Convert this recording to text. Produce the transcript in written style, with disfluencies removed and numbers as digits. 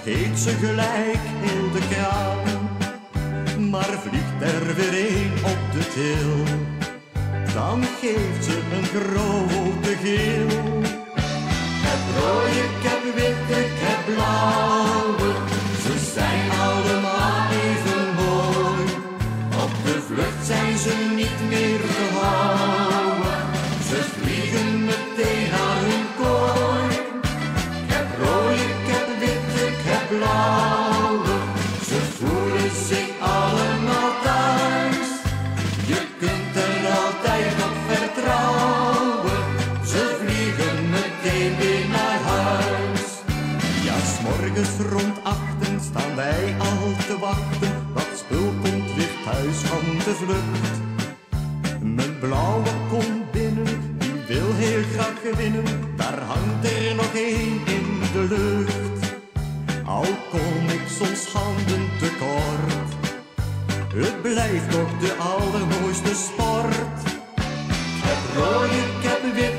geeft ze gelijk heel de kraan. Maar vliegt er weer een op de til, dan geeft ze een grote gil. Ik heb rode, ik heb witte, ik heb blauwe, ze zijn allemaal even mooi. Op de vlucht zijn ze niet meer te houden, ze vliegen meteen naar hun kooi. Ik heb rode, ik heb witte, ik heb blauwe, ze voelen zich allemaal thuis. Je kunt er altijd op vertrouwen, ze vliegen meteen weer naar huis. Ja, 's morgens rond 8 staan wij al te wachten, dat spul komt weer thuis van de vlucht. Mijn blauwe komt binnen, die wil heel graag winnen, daar hangt er nog één in de lucht. Al kom ik soms handen tekort, het blijft toch de allermooiste sport. Ik heb rode, ik heb wit,